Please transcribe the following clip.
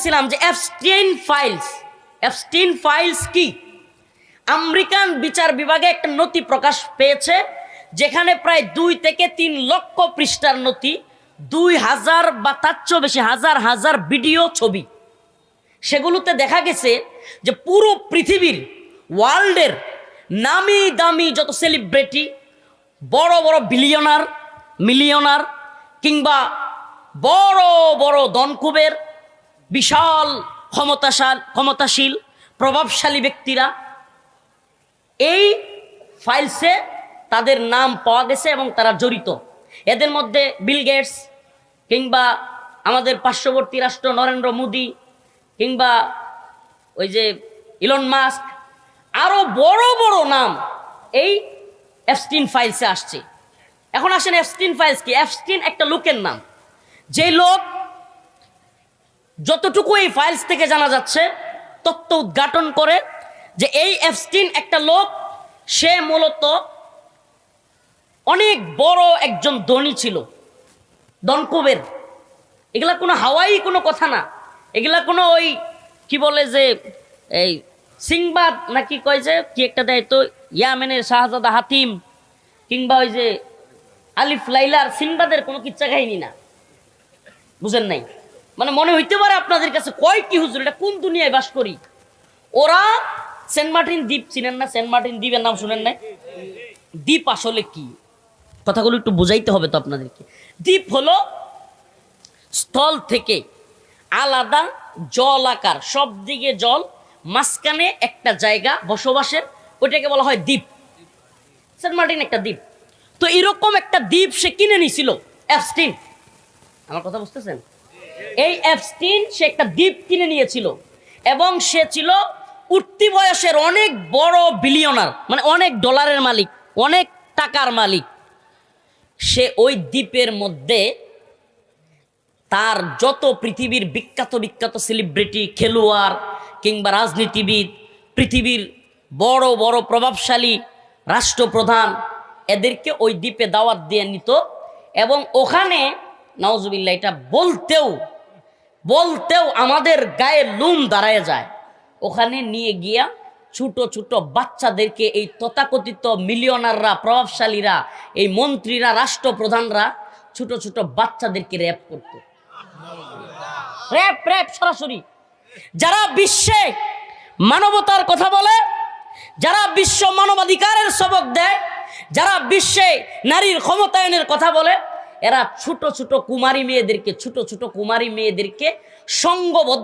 বলতেছিলাম যে Epstein files কি? আমেরিকান বিচার বিভাগে একটা নথি প্রকাশ পেয়েছে, যেখানে প্রায় 2 থেকে 3 লক্ষ পৃষ্ঠার নথি, 2000 বা তার চেয়েও বেশি হাজার হাজার ভিডিও, ছবি। সেগুলোতে দেখা গেছে যে পুরো পৃথিবীর, ওয়ার্ল্ডের নামি দামি যত সেলিব্রিটি, বড় বড় বিলিয়নার, মিলিয়নার, কিংবা বড় বড় ধনকুবের, বিশাল ক্ষমতাশীল প্রভাবশালী ব্যক্তিরা, এই ফাইলসে তাদের নাম পাওয়া গেছে এবং তারা জড়িত। এদের মধ্যে বিল গেটস, কিংবা আমাদের পার্শ্ববর্তী রাষ্ট্র নরেন্দ্র মোদি, কিংবা ওই যে ইলন মাস্ক, আরো বড় বড় নাম এই এপস্টিন ফাইলসে আসছে। এখন আসেন, এপস্টিন ফাইলস কি? এপস্টিন একটা লোকের নাম, যে লোক, যতটুকু এই ফাইলস থেকে জানা যাচ্ছে, তথ্য উদ্ঘাটন করে যে এই এপস্টিন একটা লোক, সে মূলত অনেক বড় একজন ধনী ছিল, ধনকুবের। এগুলা কোনো হাওয়াই কোনো কথা না, এগুলা কোনো ওই কি বলে যে এই সিংবাদ নাকি কয় যে কি একটা দেয় তো, ইয়ামেনের শাহজাদা হাতিম, কিংবা ওই যে আলিফ লাইলার সিংবাদের কোনো কিচ্ছা কাহিনী না, বুঝেন নাই? মানে মনে হইতে পারে আপনাদের কাছে, কয় কি হুজুর, এটা কোন দুনিয়ায় বাস করি? ওরা সেন্ট মার্টিন দ্বীপ চিনেন না? সেন্ট মার্টিন দ্বীপের নাম শুনেন নাই? দ্বীপ আসলে কি, কথাগুলো একটু বুঝাইতে হবে তো আপনাদেরকে। দ্বীপ হলো স্থল থেকে আলাদা জল আকার, সব দিকে জল, মাঝখানে একটা জায়গা বসবাসের, ওইটাকে বলা হয় দ্বীপ। সেন্ট মার্টিন একটা দ্বীপ। তো এরকম একটা দ্বীপ সে কিনে নিছিল এপস্টিন। আমার কথা বুঝতেছেন? এই এপস্টিন সে একটা দ্বীপ কিনে নিয়েছিল, এবং সে ছিল উঠতি বয়সের অনেক বড় বিলিয়নার, মানে অনেক ডলারের মালিক, অনেক টাকার মালিক। সে ওই দ্বীপের মধ্যে তার যত পৃথিবীর বিখ্যাত বিখ্যাত সেলিব্রিটি, খেলোয়াড়, কিংবা রাজনীতিবিদ, পৃথিবীর বড় বড় প্রভাবশালী রাষ্ট্রপ্রধান, এদেরকে ওই দ্বীপে দাওয়াত দিয়ে নিত। এবং ওখানে নাউজুবিল্লাহ, এটা বলতেও আমাদের গায়ে লুম দাঁড়ায় যায়। ওখানে নিয়ে গিয়া ছোট ছোট বাচ্চাদেরকে, এই তথাকথিত মিলিয়নাররা, প্রভাবশালীরা, এই মন্ত্রীরা, রাষ্ট্রপ্রধানরা ছোট ছোট বাচ্চাদেরকে র্যাপ করত। র্যাপ সরাসরি। যারা বিশ্বে মানবতার কথা বলে, যারা বিশ্ব মানবাধিকারের সবক দেয়, যারা বিশ্বে নারীর ক্ষমতায়নের কথা বলে, এরা ছোট ছোট কুমারী মেয়েদেরকে সংঘবদ্ধ